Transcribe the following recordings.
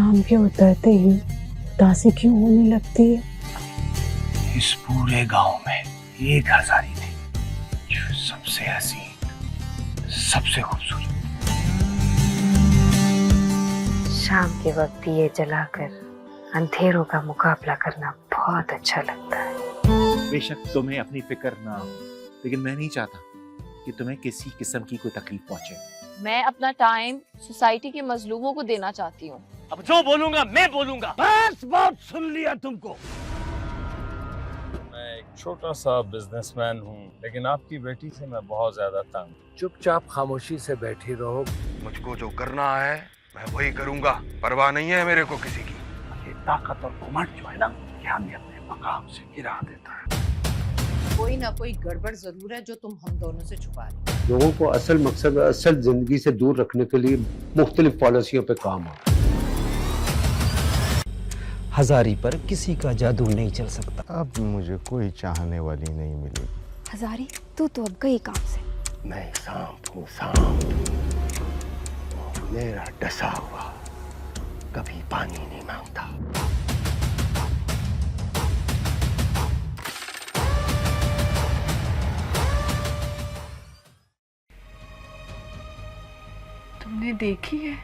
शाम के उतरते ही उदासी क्यों होने लगती है? इस पूरे गांव में एक हजारी थी जो सबसे हसीन, सबसे खूबसूरत। शाम के वक्त दिए जलाकर अंधेरों का मुकाबला करना बहुत अच्छा लगता है। बेशक तुम्हें अपनी फिक्र ना हो, लेकिन मैं नहीं चाहता कि तुम्हें किसी किस्म की कोई तकलीफ पहुंचे। मैं अपना टाइम सोसाइटी के मजलूमों को देना चाहती हूँ। अब जो बोलूंगा मैं बोलूंगा। बस बहुत सुन लिया तुमको। मैं एक छोटा सा बिजनेसमैन हूँ, लेकिन आपकी बेटी से मैं बहुत ज्यादा तंग। चुपचाप खामोशी से बैठी रहो। मुझको जो करना है मैं वही करूंगा, परवाह नहीं है मेरे को किसी की। ये ताकत और घमंड जो है ना, ये हमें अपने मकाम से गिरा देता है। कोई ना कोई गड़बड़ जरूर है जो तुम हम दोनों से छुपा रहे हो। लोगों को असल मकसद असल जिंदगी से दूर रखने के लिए मुख्तलिफ पॉलिसियों पे काम हो। हजारी पर किसी का जादू नहीं चल सकता। अब मुझे कोई चाहने वाली नहीं मिलेगी। हजारी तू तो अब गई काम से। मैं सांप हूँ, सांप। मेरा डसा हुआ कभी पानी नहीं मांगता। तुमने देखी है?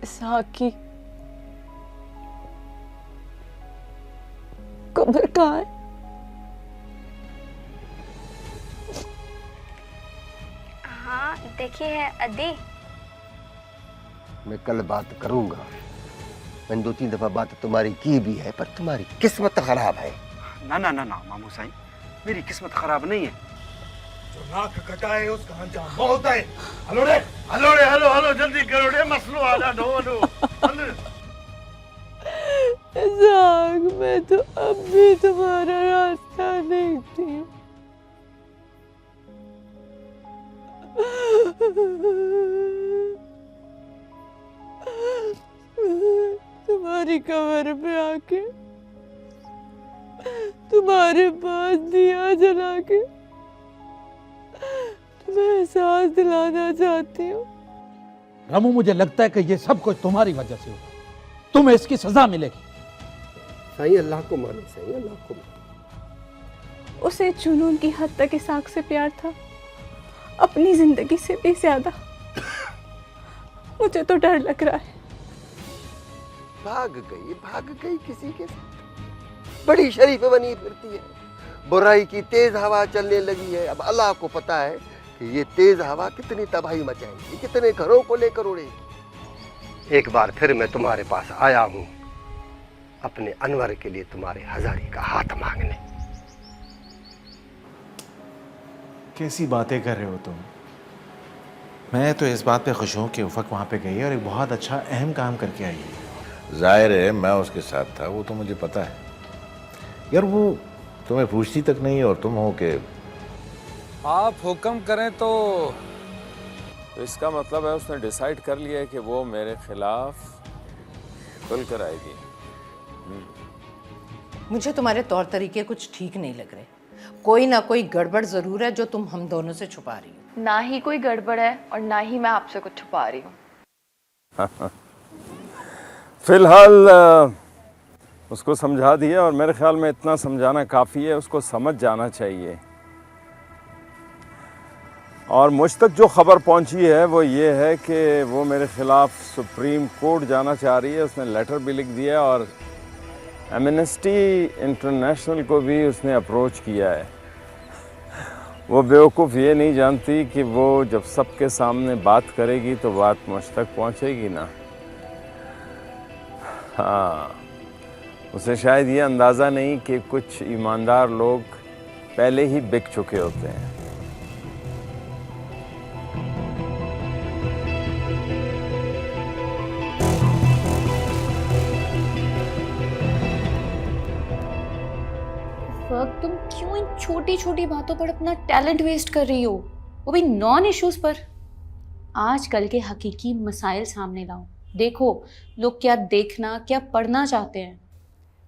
साकी कब्र कहाँ है? हाँ देखी है अदी। मैं कल बात करूंगा। मैंने 2-3 दफा बात तुम्हारी की भी है, पर तुम्हारी किस्मत खराब है। ना ना ना ना मामू साईं, मेरी किस्मत खराब नहीं है। जो नाक कटाए उसका अंजाम मौत है। हलो रे, हलो रे, हलो हलो जल्दी करो रे, मसलो आला ढो ढो। जाग, मैं तो अब भी तुम्हारा रास्ता देखती हूँ। तुम्हारी कब्र पे आके तुम्हारे पास दिया जला के तुम्हें एहसास दिलाना चाहती हूँ। रामू, मुझे लगता है कि ये सब कुछ तुम्हारी वजह से हुआ। तुम्हें इसकी सजा मिलेगी। सही अल्लाह को मानो, सही अल्लाह को मानो। उसे जुनून की हद तक इसाक से प्यार था, अपनी जिंदगी से भी ज्यादा। मुझे तो डर लग रहा है। भाग गई किसी के साथ। बड़ी शरीफ बनी फिरती है। बुराई की तेज हवा चलने लगी है। अब अल्लाह को पता है कि ये तेज हवा कितनी तबाही मचाएगी, कितने घरों को लेकर उड़ेगी। एक बार फिर मैं तुम्हारे पास आया हूँ अपने अनवर के लिए तुम्हारे हजारी का हाथ मांगने। कैसी बातें कर रहे हो तुम? मैं तो इस बात पे खुश हूँ कि उफक वहाँ पे गई है और एक बहुत अच्छा अहम काम करके आई है। जाहिर है मैं उसके साथ था, वो तो मुझे पता है यार। वो तुम्हें पूछती तक नहीं और तुम हो के आप हुक्म करें तो इसका मतलब है उसने डिसाइड कर लिया है कि वो मेरे खिलाफ खुल कर आएगी। मुझे तुम्हारे तौर तरीके कुछ ठीक नहीं लग रहे। कोई ना कोई गड़बड़ जरूर है जो तुम हम दोनों से छुपा रही हो। ना ही कोई गड़बड़ है और ना ही मैं आपसे कुछ छुपा रही हूँ। फिलहाल उसको समझा दिया और मेरे ख्याल में इतना समझाना काफ़ी है। उसको समझ जाना चाहिए। और मुझ तक जो खबर पहुंची है वो ये है कि वो मेरे ख़िलाफ़ सुप्रीम कोर्ट जाना चाह रही है। उसने लेटर भी लिख दिया और एमनेस्टी इंटरनेशनल को भी उसने अप्रोच किया है। वो बेवकूफ़ ये नहीं जानती कि वो जब सबके सामने बात करेगी तो बात मुझ तक पहुंचेगी ना। हाँ, उसे शायद ये अंदाज़ा नहीं कि कुछ ईमानदार लोग पहले ही बिक चुके होते हैं। तुम क्यों इन छोटी छोटी बातों पर अपना टैलेंट वेस्ट कर रही हो, वो भी नॉन इश्यूज पर? आजकल के हकीकी मसाइल सामने लाओ। देखो लोग क्या देखना, क्या पढ़ना चाहते हैं।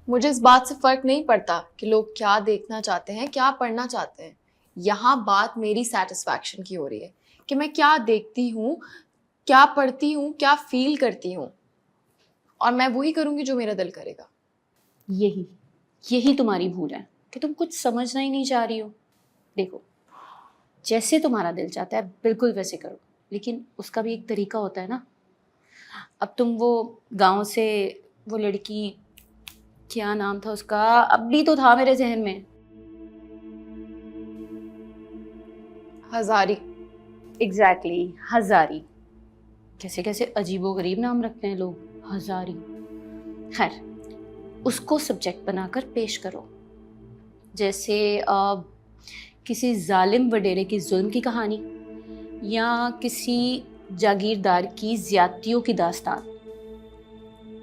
मुझे इस बात से फर्क नहीं पड़ता कि लोग क्या देखना चाहते हैं, क्या पढ़ना चाहते हैं। यहाँ बात मेरी सेटिस्फैक्शन की हो रही है कि मैं क्या देखती हूँ, क्या पढ़ती हूँ, क्या फील करती हूँ, और मैं वही करूँगी जो मेरा दिल करेगा। यही तुम्हारी भूल है कि तुम कुछ समझना ही नहीं चाह रही हो। देखो, जैसे तुम्हारा दिल चाहता है बिल्कुल वैसे करो, लेकिन उसका भी एक तरीका होता है ना। अब तुम वो गांव से वो लड़की, क्या नाम था उसका, अभी तो था मेरे जहन में, हजारी। एग्जैक्टली हजारी। कैसे कैसे अजीबोगरीब नाम रखते हैं लोग, हजारी। खैर, उसको सब्जेक्ट बनाकर पेश करो। जैसे किसी जालिम वडेरे की जुल्म की कहानी, या किसी जागीरदार की ज्यादतियों की दास्तान।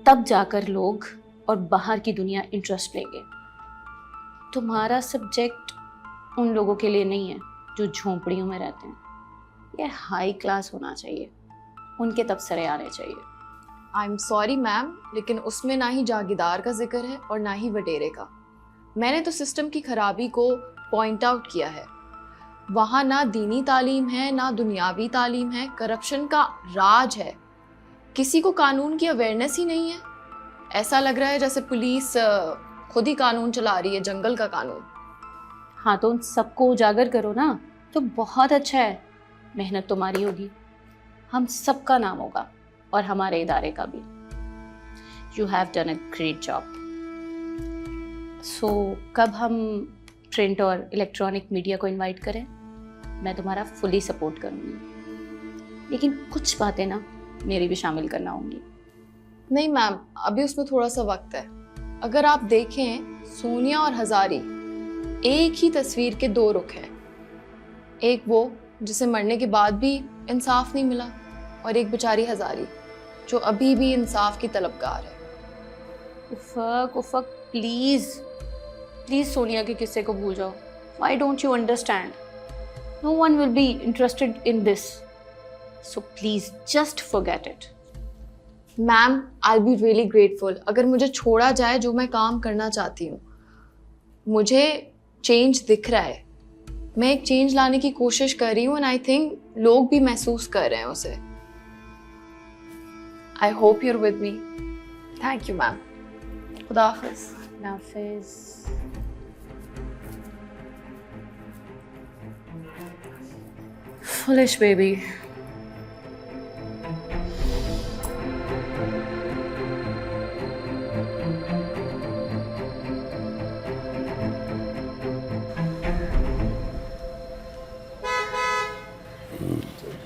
तब जाकर लोग और बाहर की दुनिया इंटरेस्ट लेंगे। तुम्हारा सब्जेक्ट उन लोगों के लिए नहीं है जो झोंपड़ियों में रहते हैं। ये हाई क्लास होना चाहिए, उनके तबसरे आने चाहिए। आई एम सॉरी मैम, लेकिन उसमें ना ही जागीरदार का जिक्र है और ना ही वडेरे का। मैंने तो सिस्टम की खराबी को पॉइंट आउट किया है। वहाँ ना दीनी तालीम है, ना दुनियावी तालीम है, करप्शन का राज है, किसी को कानून की अवेयरनेस ही नहीं है। ऐसा लग रहा है जैसे पुलिस खुद ही कानून चला रही है, जंगल का कानून। हाँ, तो उन सबको उजागर करो ना, तो बहुत अच्छा है। मेहनत तुम्हारी होगी, हम सबका नाम होगा, और हमारे इदारे का भी। You have done a great job. So कब हम प्रिंट और इलेक्ट्रॉनिक मीडिया को इनवाइट करें? मैं तुम्हारा फुली सपोर्ट करूँगी, लेकिन कुछ बातें ना मेरी भी शामिल करना होंगी। नहीं मैम, अभी उसमें थोड़ा सा वक्त है। अगर आप देखें, सोनिया और हजारी एक ही तस्वीर के दो रुख हैं। एक वो जिसे मरने के बाद भी इंसाफ नहीं मिला, और एक बेचारी हजारी जो अभी भी इंसाफ की तलबगार है। उफक प्लीज प्लीज सोनिया के किस्से को भूल जाओ। Why don't you understand? No one will be interested in this. So please just forget it. Ma'am, I'll be really grateful अगर मुझे छोड़ा जाए जो मैं काम करना चाहती हूँ। मुझे चेंज दिख रहा है, मैं एक चेंज लाने की कोशिश कर रही हूँ, एंड आई थिंक लोग भी महसूस कर रहे हैं उसे। I hope you're with me. Thank you ma'am. खुदा हाफिज। Nafis. Foolish baby.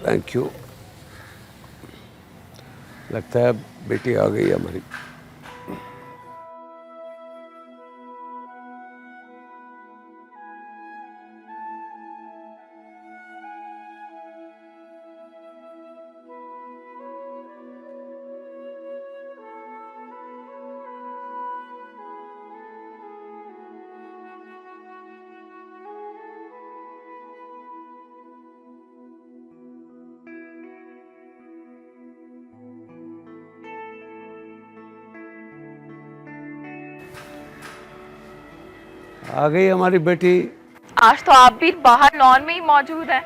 Thank you. लगता है बेटी आ गई हमारी। आ गई हमारी बेटी। आज तो आप भी बाहर लॉन में ही मौजूद हैं।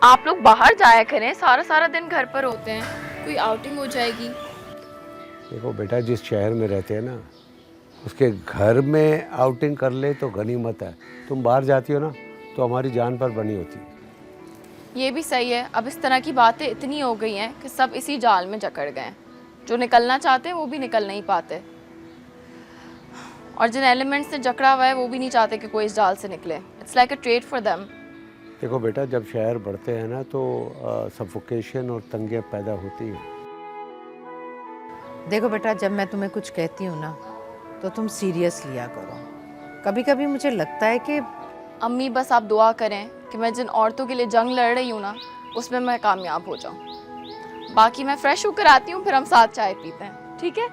आप लोग बाहर जाया करें, सारा सारा दिन घर पर होते हैं, कोई आउटिंग हो जाएगी। देखो बेटा, जिस शहर में रहते हैं ना, उसके घर में आउटिंग कर ले तो गनीमत है। तुम बाहर जाती हो ना तो हमारी जान पर बनी होती है। ये भी सही है। अब इस तरह की बातें इतनी हो गई हैं कि सब इसी जाल में जकड़ गए हैं। जो निकलना चाहते हैं वो भी निकल नहीं पाते, और जिन एलिमेंट्स से जकड़ा हुआ है वो भी नहीं चाहते कि कोई इस जाल से निकले। It's like a trade for them. देखो बेटा, जब शहर बढ़ते हैं ना तो सफोकेशन और तंगियाँ पैदा होती हैं। देखो बेटा, जब मैं तुम्हें कुछ कहती हूँ ना तो तुम सीरियस लिया करो। कभी कभी मुझे लगता है कि अम्मी, बस आप दुआ करें कि मैं जिन औरतों के लिए जंग लड़ रही हूँ ना, उसमें मैं कामयाब हो जाऊँ। बाकी मैं फ्रेश होकर आती हूँ, फिर हम साथ चाय पीते हैं, ठीक है?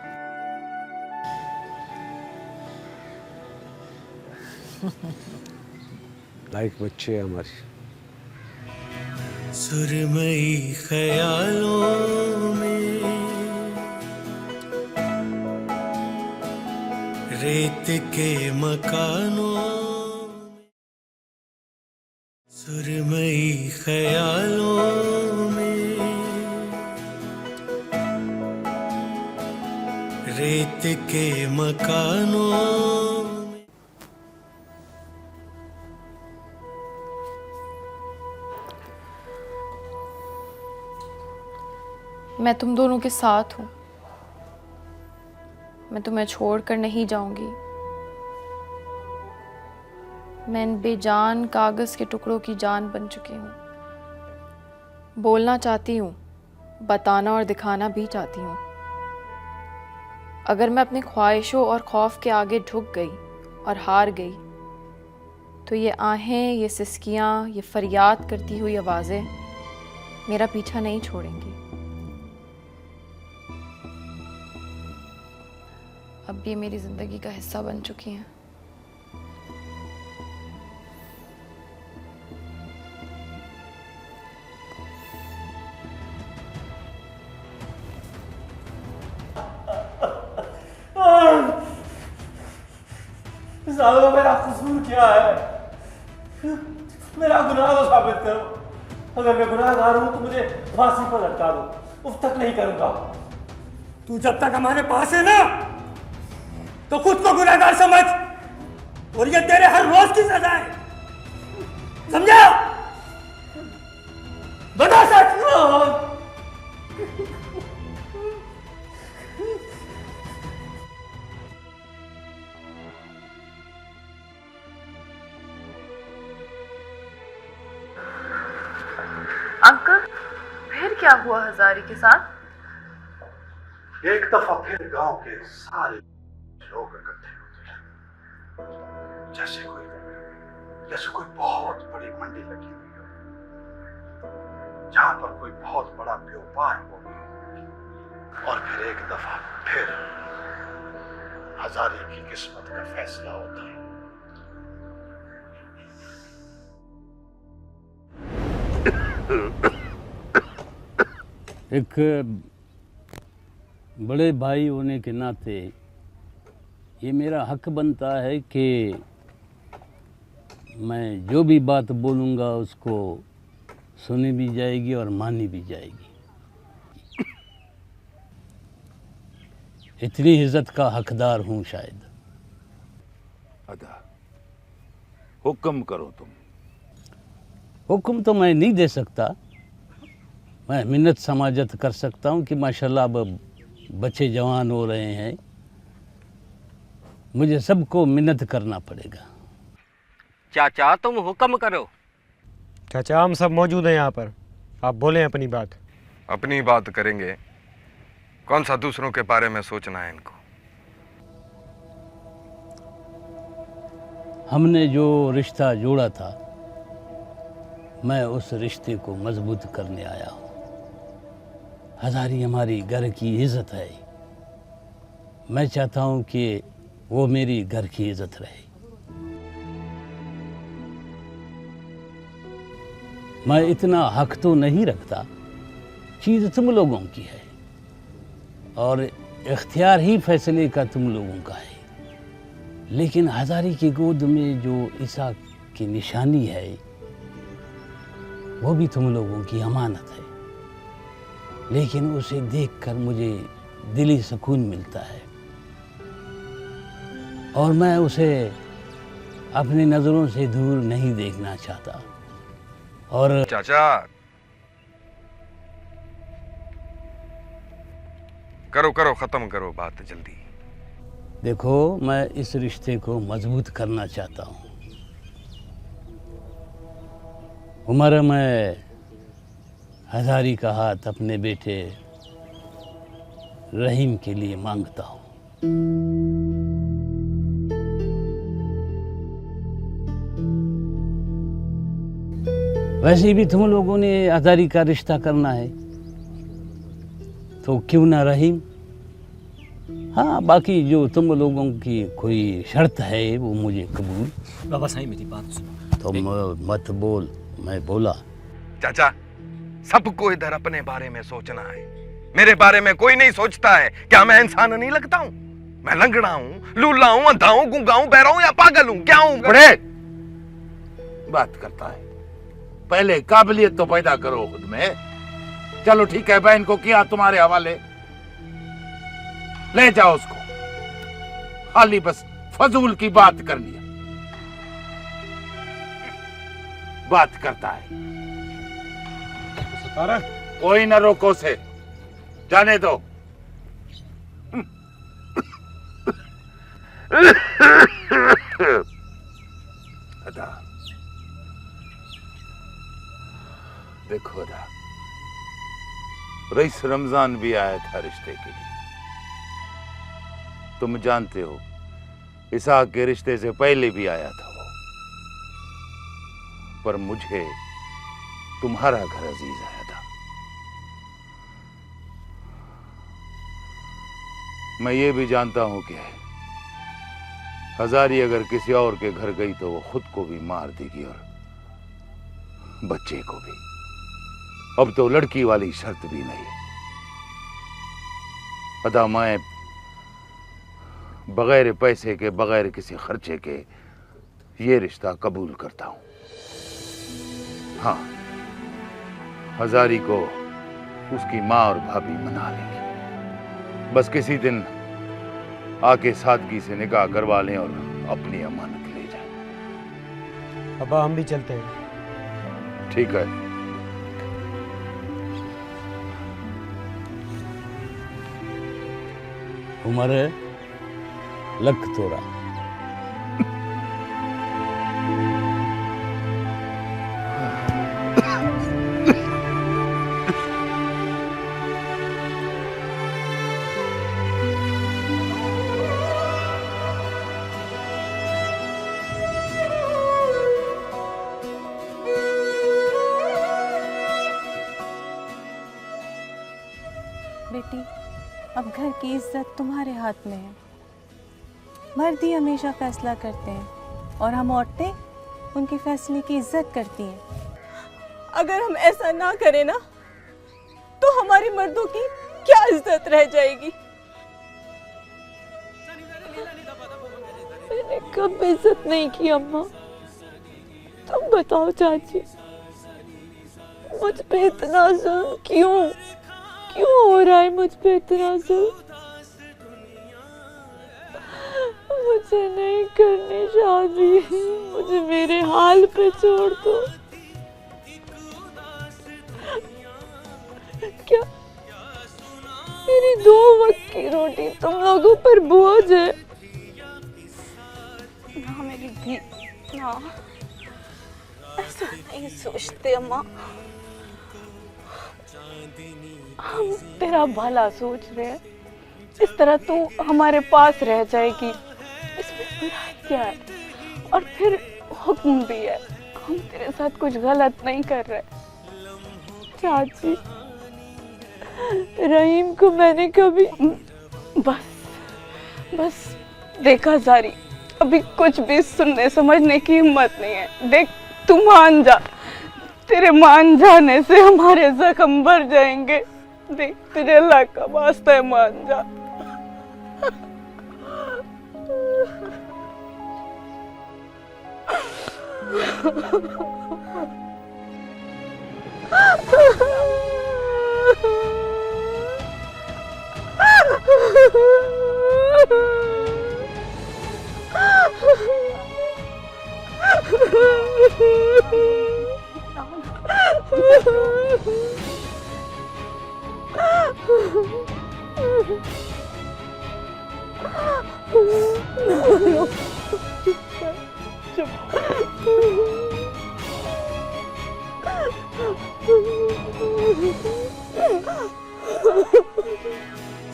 लाइक बच्चे हमारी। सुरमई ख्यालों में रेत के मकानों, सुरमई रेत के मकानों में। मैं तुम दोनों के साथ हूँ। मैं तुम्हें छोड़कर नहीं जाऊंगी। मैं इन बेजान कागज के टुकड़ों की जान बन चुकी हूँ। बोलना चाहती हूँ, बताना और दिखाना भी चाहती हूँ। अगर मैं अपनी ख्वाहिशों और खौफ के आगे झुक गई और हार गई तो ये आहें, ये सिसकियाँ, ये फरियाद करती हुई आवाज़ें मेरा पीछा नहीं छोड़ेंगी। अब ये मेरी ज़िंदगी का हिस्सा बन चुकी हैं। सालों मेरा कसूर क्या है? मेरा गुनाह तो साबित करो। अगर मैं गुनाहगार हूं तो मुझे फांसी पर लटका दो। उफ तक नहीं करूंगा। तू जब तक हमारे पास है ना तो खुद को गुनहगार समझ, और ये तेरे हर रोज की सजा है, समझा? बता सच। अंकल, फिर क्या हुआ हजारी के साथ? एक दफा फिर गांव के सारे लोग इकट्ठे होते हैं, जैसे कोई बहुत बड़ी मंडी लगी हुई हो, जहां पर कोई बहुत बड़ा व्यापार हो, और फिर एक दफा फिर हजारी की किस्मत का फैसला होता है। एक बड़े भाई होने के नाते ये मेरा हक बनता है कि मैं जो भी बात बोलूँगा उसको सुनी भी जाएगी और मानी भी जाएगी। इतनी इज्जत का हकदार हूँ शायद। अदा हुक्म करो तुम। हुक्म तो मैं नहीं दे सकता, मैं मिन्नत समाजत कर सकता हूँ कि माशाल्लाह अब बच्चे जवान हो रहे हैं, मुझे सबको मिन्नत करना पड़ेगा। चाचा तुम हुक्म करो। चाचा हम सब मौजूद हैं यहाँ पर, आप बोलें अपनी बात। अपनी बात करेंगे, कौन सा दूसरों के बारे में सोचना है इनको। हमने जो रिश्ता जोड़ा था, मैं उस रिश्ते को मजबूत करने आया हूँ। हजारी हमारी घर की इज्जत है, मैं चाहता हूँ कि वो मेरी घर की इज्जत रहे। मैं इतना हक तो नहीं रखता, चीज़ तुम लोगों की है और इख्तियार ही फैसले का तुम लोगों का है, लेकिन हजारी की गोद में जो ईसा की निशानी है वो भी तुम लोगों की अमानत है, लेकिन उसे देखकर मुझे दिली सुकून मिलता है और मैं उसे अपनी नज़रों से दूर नहीं देखना चाहता। और चाचा करो करो, खत्म करो बात जल्दी। देखो, मैं इस रिश्ते को मजबूत करना चाहता हूँ। उमर मैं हजारी का हाथ अपने बेटे रहीम के लिए मांगता हूँ। वैसे भी तुम लोगों ने हजारी का रिश्ता करना है तो क्यों ना रहीम। हाँ, बाकी जो तुम लोगों की कोई शर्त है वो मुझे कबूल। बाबा साईं मेरी बात सुनो। तुम मत बोल, मैं बोला। चाचा सबको इधर अपने बारे में सोचना है, मेरे बारे में कोई नहीं सोचता है। क्या मैं इंसान नहीं लगता हूँ? मैं लंगड़ा हूँ, लूला हूँ, अंधा हूँ, गूंगा हूँ, बहरा हूँ या पागल हूँ? क्या हूँ? बड़े बात करता है, पहले काबिलियत तो पैदा करो खुद में। चलो ठीक है, बहन को किया तुम्हारे हवाले, ले जाओ उसको, खाली बस फजूल की बात करनी है। बात करता है, कोई ना रोको उसे, जाने दो। अदा, देखो अदा, रईस रमजान भी आया था रिश्ते के लिए। तुम जानते हो इसाक के रिश्ते से पहले भी आया था वो, पर मुझे तुम्हारा घर अजीज आया था। मैं ये भी जानता हूं कि हजारी अगर किसी और के घर गई तो वो खुद को भी मार देगी और बच्चे को भी। अब तो लड़की वाली शर्त भी नहीं है। अदा, मैं बगैर पैसे के, बगैर किसी खर्चे के ये रिश्ता कबूल करता हूं। हाँ, हजारी को उसकी माँ और भाभी मना लेंगी। बस किसी दिन आके सादगी से निकाह करवा लें और अपनी अमानत ले जाएं। अब्बा हम भी चलते हैं। ठीक है। उम्र लख तोरा। बेटी, अब घर की इज्जत तुम्हारे हाथ में है। मर्द ही हमेशा फैसला करते हैं और हम औरतें उनके फैसले की इज्जत करती हैं। अगर हम ऐसा ना करें ना, तो हमारे मर्दों की क्या इज्जत रह जाएगी? मैंने कब इज्जत नहीं की अम्मा? तुम बताओ चाची, मुझ पे इतना जुल्म क्यों हो रहा है? मुझ पे इतना जुल्म। मुझे नहीं करनी शादी, मुझे मेरे हाल पे छोड़ दो। क्या मेरी 2 वक्त की रोटी तुम लोगों पर बोझ है? ना मेरी धी, ना, ऐसा नहीं सोचते अम्मा। हम तेरा भला सोच रहे हैं, इस तरह तू हमारे पास रह जाएगी, इसमें बुराई क्या है? और फिर हुक्म भी है, हम तेरे साथ कुछ गलत नहीं कर रहे। चाची, रहीम को मैंने कभी बस देखा सारी, अभी कुछ भी सुनने समझने की हिम्मत नहीं है। देख, तू मान जा, तेरे मान जाने से हमारे जख्म भर जाएंगे। देख, तुझे अल्लाह का वास्ता है, मान जा।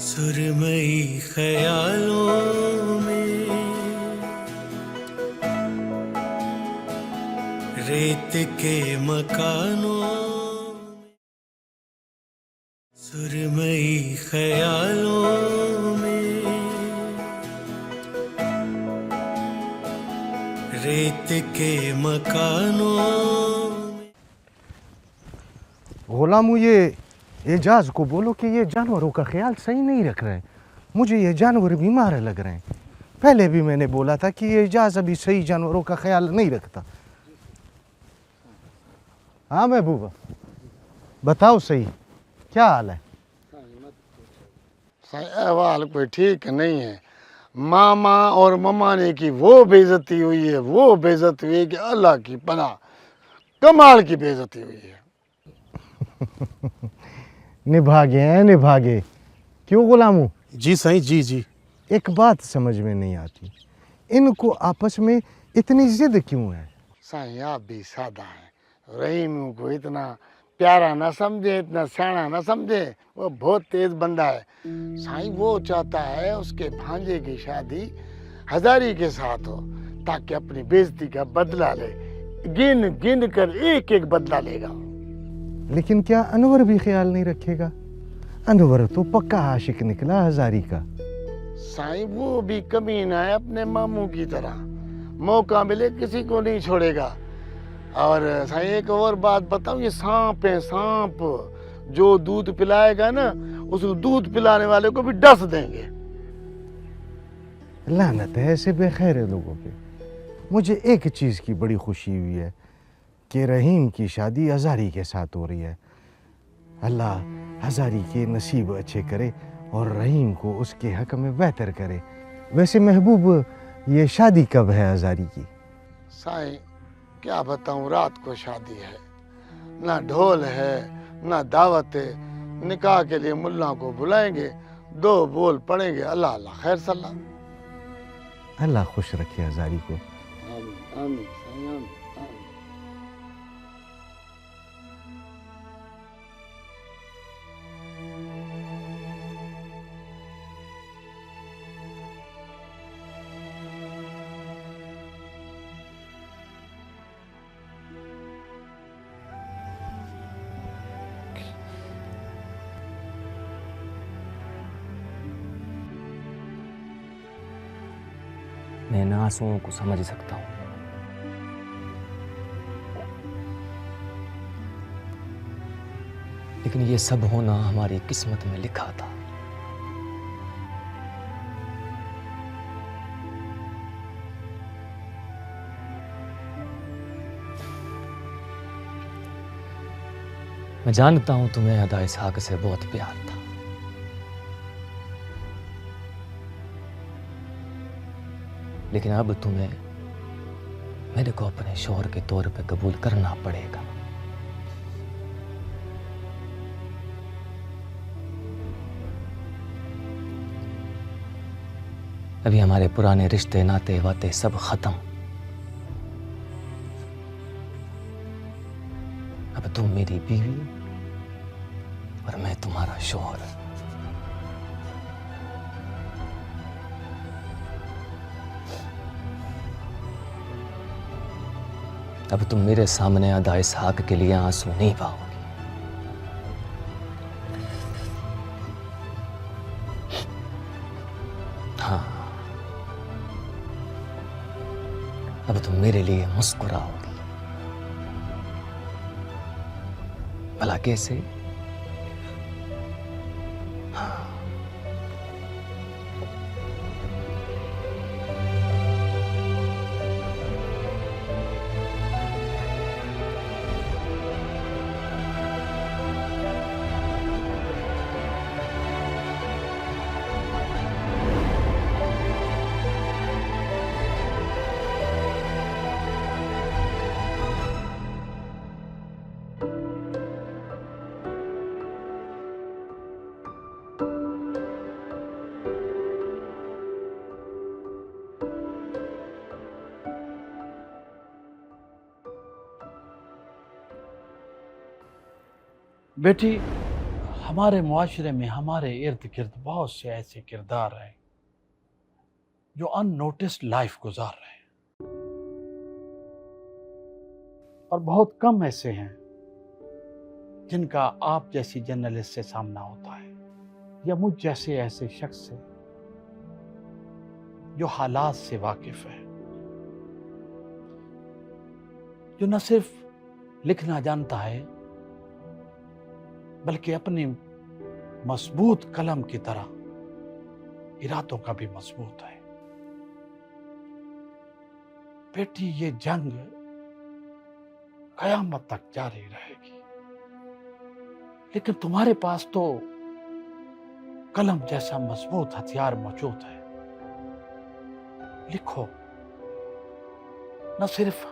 सुरमई ख्यालों में रेत के मकानों, सुरमई ख्यालों में रेत के मकानों। गुलाम, ये एजाज को बोलो कि ये जानवरों का ख्याल सही नहीं रख रहे हैं। मुझे ये जानवर बीमार लग रहे हैं। पहले भी मैंने बोला था कि ये एजाज अभी सही जानवरों का ख्याल नहीं रखता। हाँ महबूबा, बताओ सही, क्या हाल है? अहवाल कोई ठीक नहीं है। मामा और ममा ने की वो बेइज्जती हुई है, वो बेइज्जती हुई है कि अल्लाह की पनाह, कमाल की बेइज्जती हुई है। निभागे हैं निभागे। क्यों गुलामू? जी साईं, जी जी। एक बात समझ में नहीं आती, इनको आपस में इतनी जिद क्यों है? साईं आप भी सादा हैं, रहीम को इतना प्यारा ना समझे, इतना सियाना ना समझे, वो बहुत तेज बंदा है। साईं वो चाहता है उसके भांजे की शादी हजारी के साथ हो ताकि अपनी बेइज्जती का बदला ले, गिन गिन कर एक एक बदला लेगा। लेकिन क्या अनवर भी ख्याल नहीं रखेगा? अनवर तो पक्का आशिक निकला हजारी का। साईं वो भी कमीना है अपने मामू की तरह, मौका मिले किसी को नहीं छोड़ेगा। और साईं एक और बात बताऊं, ये सांप है सांप, जो दूध पिलाएगा ना उस दूध पिलाने वाले को भी डस देंगे। लानत है ऐसे बेखैर लोगों पे। मुझे एक चीज की बड़ी खुशी हुई है कि रहीम की शादी हजारी के साथ हो रही है। अल्लाह हजारी के नसीब अच्छे करे और रहीम को उसके हक में बेहतर करे। वैसे महबूब, ये शादी कब है हजारी की? साईं क्या बताऊं, रात को शादी है, ना ढोल है ना दावत है। निकाह के लिए मुल्ला को बुलाएंगे, 2 बोल पढ़ेंगे, अल्लाह अल्लाह खैर सलाह। अल्लाह खुश रखे हजारी को। आमीन आमीन साईं आमीन। मैं इन आंसुओं को समझ सकता हूँ, लेकिन ये सब होना हमारी किस्मत में लिखा था। मैं जानता हूं तुम्हें अदा इसहाक से बहुत प्यार था, लेकिन अब तुम्हें मेरे को अपने शौहर के तौर पे कबूल करना पड़ेगा। अभी हमारे पुराने रिश्ते नाते वाते सब खत्म। अब तुम मेरी बीवी और मैं तुम्हारा शौहर। अब तुम मेरे सामने अदा इसहाक के लिए आंसू नहीं पाओगे। हाँ, अब तुम मेरे लिए मुस्कुराओगी। भला कैसे? बेटी, हमारे मुआशरे में हमारे इर्द गिर्द बहुत से ऐसे किरदार हैं जो अननोटिस्ड लाइफ गुजार रहे हैं, और बहुत कम ऐसे हैं जिनका आप जैसी जर्नलिस्ट से सामना होता है, या मुझ जैसे ऐसे शख्स से जो हालात से वाकिफ है, जो न सिर्फ लिखना जानता है बल्कि अपनी मजबूत कलम की तरह इरादों का भी मजबूत है। बेटी, ये जंग कयामत तक जारी रहेगी, लेकिन तुम्हारे पास तो कलम जैसा मजबूत हथियार मौजूद है। लिखो, न सिर्फ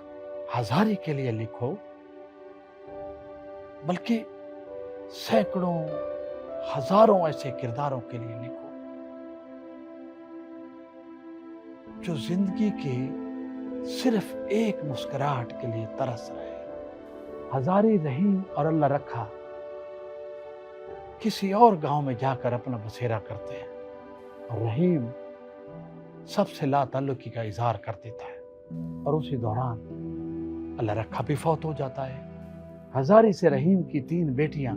हजारी के लिए लिखो, बल्कि सैकड़ों हजारों ऐसे किरदारों के लिए लिखो जो जिंदगी की सिर्फ एक मुस्कुराहट के लिए तरस रहे। हजारी, रहीम और अल्लाह रखा किसी और गांव में जाकर अपना बसेरा करते हैं और रहीम सबसे लाताल्लुकी का इजहार कर देता है और उसी दौरान अल्लाह रखा भी फौत हो जाता है। हजारी से रहीम की 3 बेटियां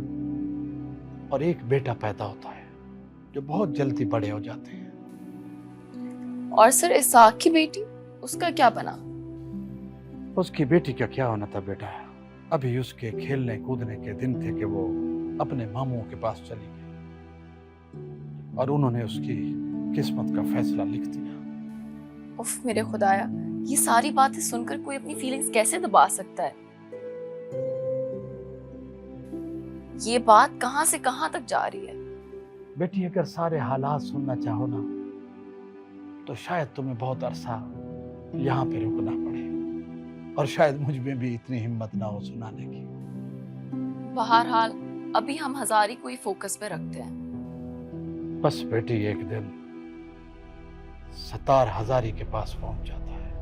और 1 बेटा पैदा होता है जो बहुत जल्दी बड़े हो जाते हैं। और सर इसाक की बेटी, उसका क्या बना? उसकी बेटी का क्या होना था बेटा, अभी उसके खेलने कूदने के दिन थे कि वो अपने मामुओं के पास चली गई और उन्होंने उसकी किस्मत का फैसला लिख दिया। उफ मेरे खुदाया, ये सारी बातें सुनकर कोई अपनी फीलिंग्स कैसे दबा सकता है? ये बात कहां से कहां तक जा रही है? बेटी, अगर सारे हालात सुनना चाहो ना तो शायद तुम्हें बहुत अरसा यहाँ पे रुकना पड़े और शायद मुझ में भी इतनी हिम्मत ना हो सुनाने की। बहरहाल अभी हम हजारी को ही फोकस पे रखते हैं। बस बेटी, एक दिन सतार हजारी के पास पहुंच जाता है।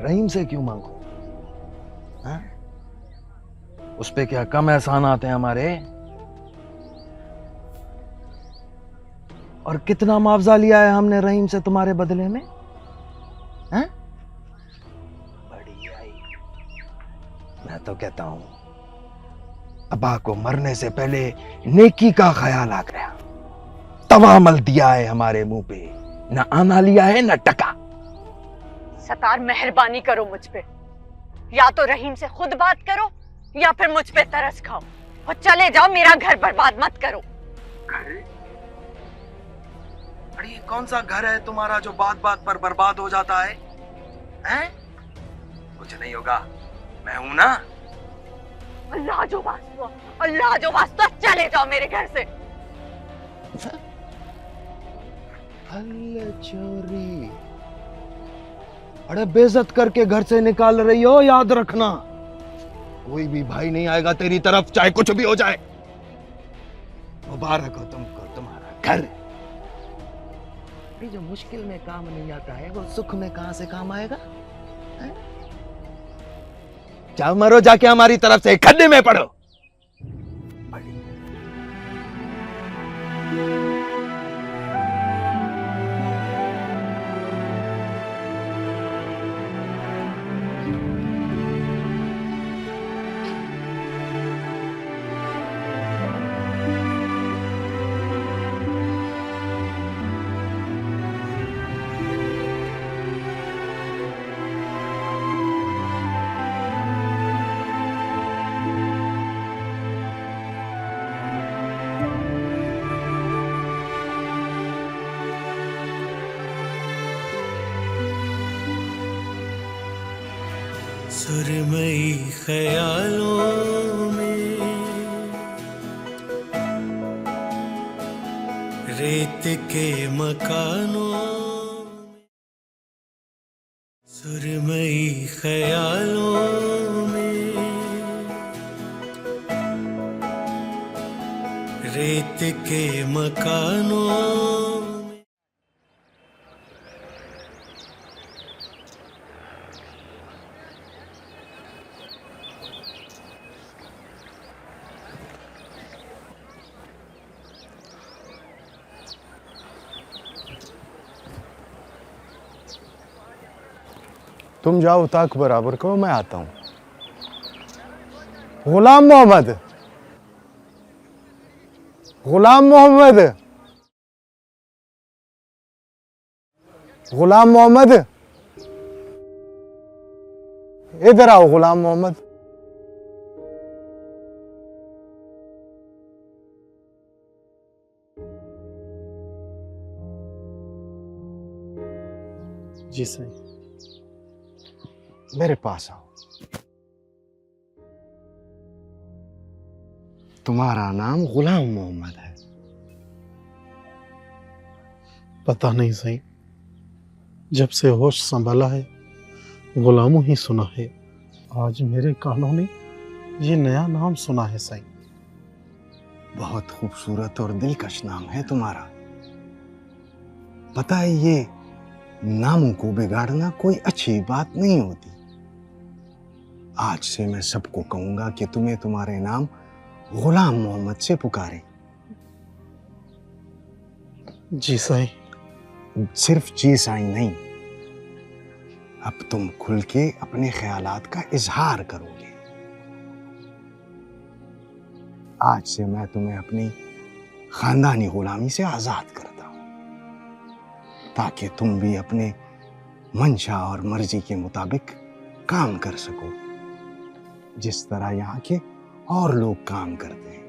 रहीम से क्यों मांगो? हाँ? उस पे क्या कम एहसान आते हैं हमारे? और कितना मुआवजा लिया है हमने रहीम से तुम्हारे बदले में? हैं? बड़ी आई। मैं तो कहता हूं अब्बा को मरने से पहले नेकी का ख्याल आ गया। तवा मल दिया है हमारे मुंह पे, न आना लिया है न टका। सतार, मेहरबानी करो मुझ पे, या तो रहीम से खुद बात करो या फिर मुझ पे तरस खाओ और चले जाओ। मेरा घर बर्बाद मत करो। घर? अरे ये कौन सा घर है तुम्हारा जो बात बात पर बर्बाद हो जाता है? हैं? कुछ नहीं होगा, मैं हूं ना। अल्लाह जो वास्ता, अल्लाह जो वास्ता, चले जाओ मेरे घर से। हल्ले चोरी, अरे बेइज्जत करके घर से निकाल रही हो, याद रखना। कोई भी भाई नहीं आएगा तेरी तरफ, चाहे कुछ भी हो जाए। मुबारक हो तुमको तुम्हारा घर। ये जो मुश्किल में काम नहीं आता है वो सुख में कहां से काम आएगा? जाओ मरो जाके हमारी तरफ से, खड्डे में पड़ो। सुरमई ख्यालों में रेत के मकानों में, सुरमई ख्यालों में रेत के मकानों। तुम जाओ, ताक बराबर करो, मैं आता हूँ। गुलाम मोहम्मद, गुलाम मोहम्मद, गुलाम मोहम्मद, इधर आओ गुलाम मोहम्मद। जी सही। मेरे पास आओ। तुम्हारा नाम गुलाम मोहम्मद है। पता नहीं सही, जब से होश संभाला है गुलामों ही सुना है। आज मेरे कानों ने ये नया नाम सुना है सही। बहुत खूबसूरत और दिलकश नाम है तुम्हारा। पता है, ये नामों को बिगाड़ना कोई अच्छी बात नहीं होती। आज से मैं सबको कहूंगा कि तुम्हें तुम्हारे नाम गुलाम मोहम्मद से पुकारे। जी साईं। सिर्फ जी साईं नहीं, अब तुम खुल के अपने ख्यालात का इजहार करोगे। आज से मैं तुम्हें अपनी खानदानी गुलामी से आजाद करता हूं, ताकि तुम भी अपने मंशा और मर्जी के मुताबिक काम कर सको, जिस तरह यहाँ के और लोग काम करते हैं।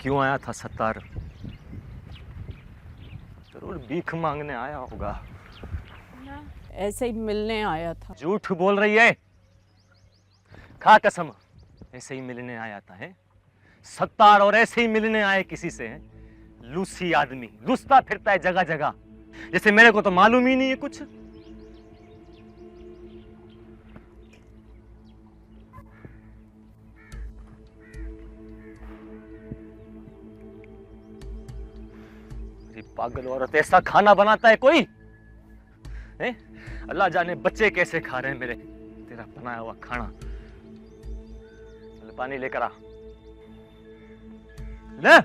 क्यों आया था सत्तार? जरूर भीख मांगने आया होगा। ऐसे ही मिलने आया था। झूठ बोल रही है। खा कसम, ऐसे ही मिलने आया था है? सत्तार और ऐसे ही मिलने आए किसी से है? लूसी आदमी लूसता फिरता है जगह जगह, जैसे मेरे को तो मालूम ही नहीं है कुछ। पागल औरत, ऐसा खाना बनाता है कोई? अल्लाह जाने बच्चे कैसे खा रहे हैं मेरे तेरा बनाया हुआ खाना। चल पानी लेकर आ। ले।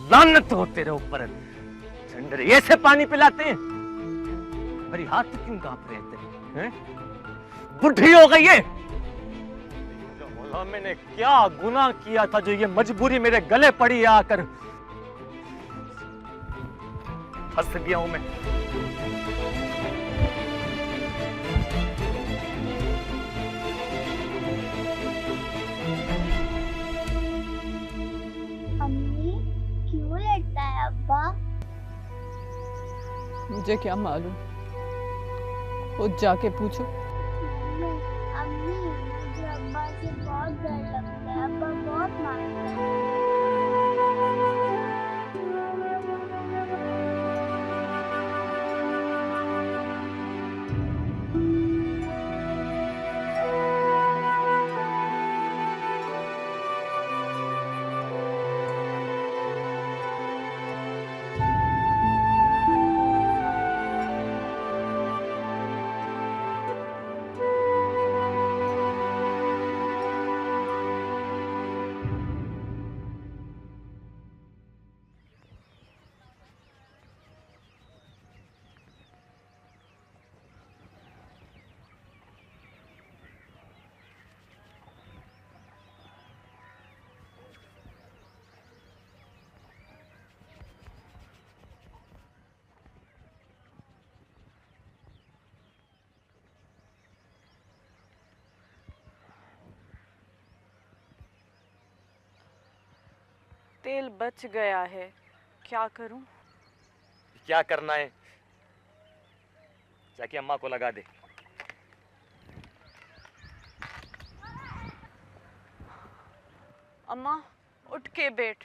लानत हो तेरे ऊपर, झंडरे ऐसे पानी पिलाते हैं? मेरी हाथ क्यों कांप रहे थे? हैं? बुढ़ी हो गई है। मौला, मैंने क्या गुनाह किया था जो ये मजबूरी मेरे गले पड़ी है आकर? फंस गया हूं मैं। अब्बा, मुझे क्या मालूम, खुद जाके पूछो। अम्मी, मुझे अब्बा से बहुत डर लगता है। अब्बा बहुत मारते हैं। तेल बच गया है, क्या करूं? क्या करना है? जाके अम्मा को लगा दे। अम्मा उठ के बैठ,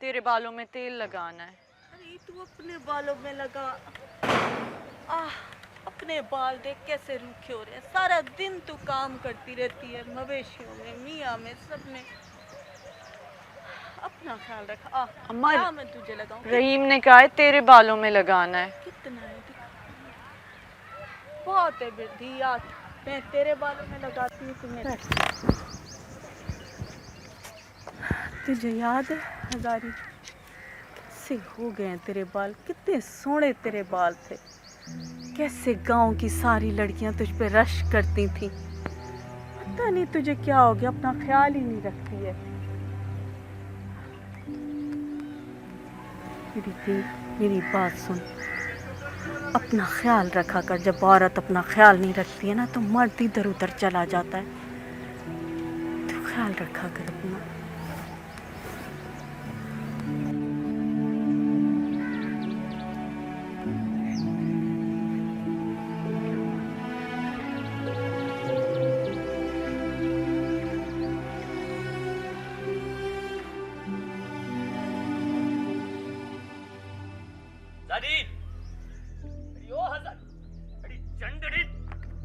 तेरे बालों में तेल लगाना है। अरे तू अपने बालों में लगा। अपने बाल देख कैसे रूखे हो रहे हैं। सारा दिन तू काम करती रहती है, मवेशियों में, मियाँ में, सब में। अपना ख्याल रख। अम्मा, क्या मैं तुझे लगाऊं? रहीम ने कहा है तेरे बालों में लगाना है। कितना है? बहुत है बिरधी, याद मैं तेरे बालों में लगाती हूँ तुम्हें। तुझे याद है हजारी, कैसे हो गए तेरे बाल, कितने सोहने तेरे बाल थे, कैसे गांव की सारी लड़कियां तुझ पे रश करती थी। पता नहीं तुझे क्या हो गया, अपना ख्याल ही नहीं रखती है। मेरी थी, मेरी बात सुन, अपना ख्याल रखा कर। जब औरत अपना ख्याल नहीं रखती है ना तो मर्द इधर उधर चला जाता है। तो ख्याल रखा कर अपना।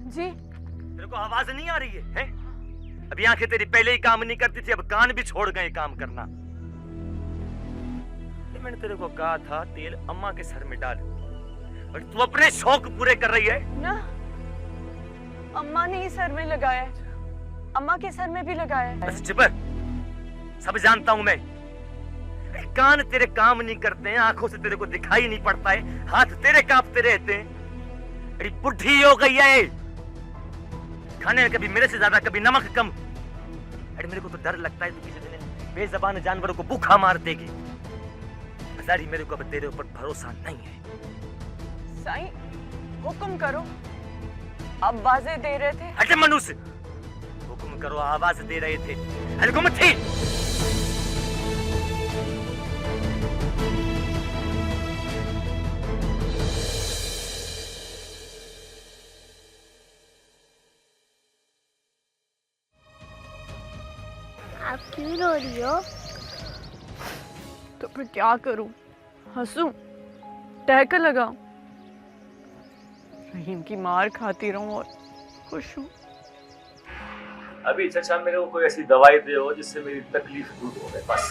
जी तेरे को आवाज नहीं आ रही है? अभी आंखें तेरी पहले ही काम नहीं करती थी, अब कान भी छोड़ गए काम करना। मैंने तेरे को कहा था तेल अम्मा के सर में डाल, और तू अपने शौक पूरे कर रही है ना। अम्मा ने ही सर में लगाया है, अम्मा के सर में भी लगाया है। बस चुप, सब जानता हूं मैं। कान तेरे काम नहीं करते हैं, आंखों से तेरे को दिखाई नहीं पड़ता है, हाथ तेरे कांपते रहते हैं। अरे बुढ़ी हो गई है, खाने में कभी मेरे से ज्यादा कभी नमक कम। अरे मेरे को तो डर लगता है तू किसी दिन बेज़बान जानवरों को भूखा मार देगी। हजारी मेरे को अब तेरे ऊपर भरोसा नहीं है। साईं हुक्म करो, आवाजें दे रहे थे। हटे मनुष्य, हुक्म करो आवाज दे रहे थे, हुक्म थी। आप क्यों रो रही हो? तो फिर क्या करूं, हंसूं, टहका लगाऊं, रहीम की मार खाती रहूं और खुश हूं। अभी चचा मेरे को कोई ऐसी दवाई दे जिससे मेरी तकलीफ दूर हो गए बस।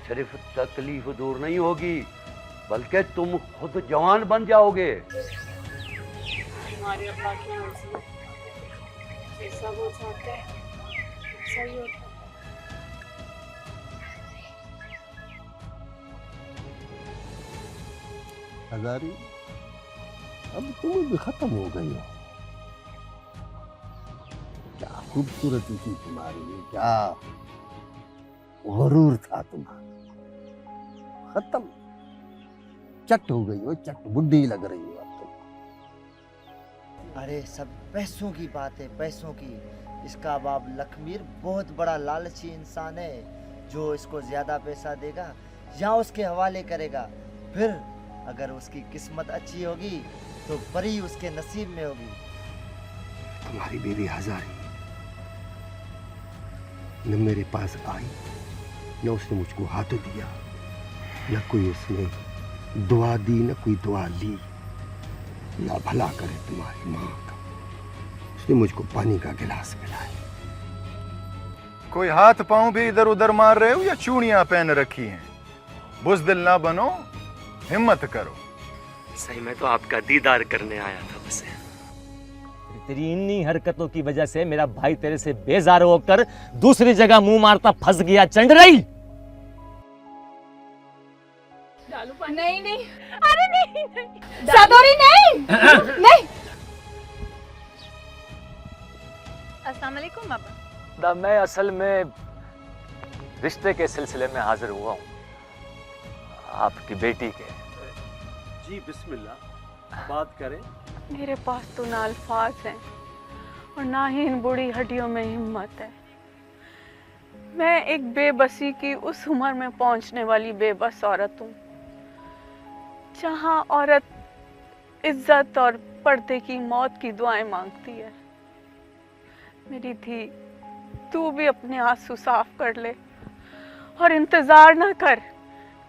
सिर्फ तकलीफ दूर नहीं होगी, बल्कि तुम खुद जवान बन जाओगे। हमारे अब्बा की मर्जी, जैसा वो चाहते हैं सही होता है। हजारी, अब तुम भी खत्म हो गई हो। क्या खूबसूरती थी तुम्हारी, क्या गुरूर था तुम्हारा, खत्म, चट हो गई हो, चट बुढ़ी लग रही हो अब तुम। अरे सब पैसों की बात है, पैसों की। इसका बाप लखमीर बहुत बड़ा लालची इंसान है, जो इसको ज्यादा पैसा देगा या उसके हवाले करेगा, फिर अगर उसकी किस्मत अच्छी होगी तो परी उसके नसीब में होगी। तुम्हारी बीवी हजारी न मेरे पास आई, न उसने मुझको हाथ दिया, न कोई उसने दुआ दी, न कोई दुआ ली। या भला करे तुम्हारी माँ का, उसने मुझको पानी का गिलास पिलाया। कोई हाथ पांव भी इधर उधर मार रहे हो या चूड़ियां पहन रखी हैं? बुज़दिल ना बनो, हिम्मत करो। सही मैं तो आपका दीदार करने आया था बस। तेरी इन्हीं हरकतों की वजह से मेरा भाई तेरे से बेजार होकर दूसरी जगह मुंह मारता फंस गया। चंड रही नहीं नहीं, अरे नहीं नहीं सादोरी नहीं नहीं। अस्सलाम वालेकुम बाबा। मैं असल में रिश्ते के सिलसिले में हाजिर हुआ हूँ, आपकी बेटी के। जी बिस्मिल्लाह, बात करें। मेरे पास तो ना अल्फाज हैं और ना ही इन बूढ़ी हड्डियों में हिम्मत है। मैं एक बेबसी की उस उम्र में पहुंचने वाली बेबस औरत हूँ जहाँ औरत इज्जत और पर्दे की मौत की दुआएं मांगती है। मेरी धी, तू भी अपने आंसू साफ कर ले और इंतजार ना कर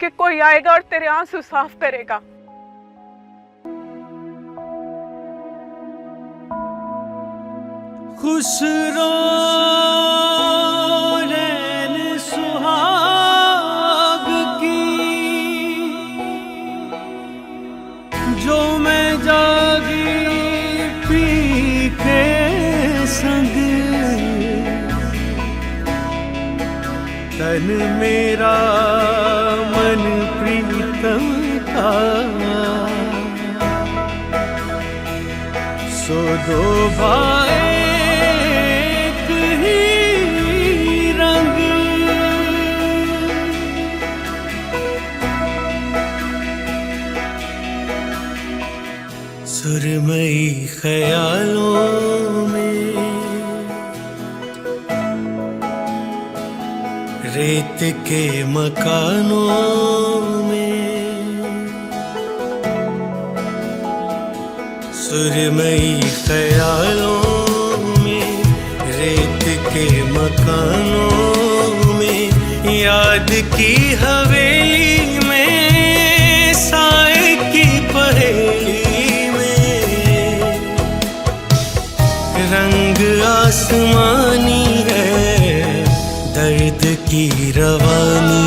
कि कोई आएगा और तेरे आंसू साफ करेगा। खुश रैन सुहाग की, जो मैं जागी पी के संग, तन मेरा मन प्रीतम का, सो दो भाई एक ही रंग। सुरमई ख्यालों में रेत के मकानों में, सुरमई ख्यालों में रेत के मकानों में, याद की हवेली में साए की पहेली में, रंग आसमानी है दर्द की रवानी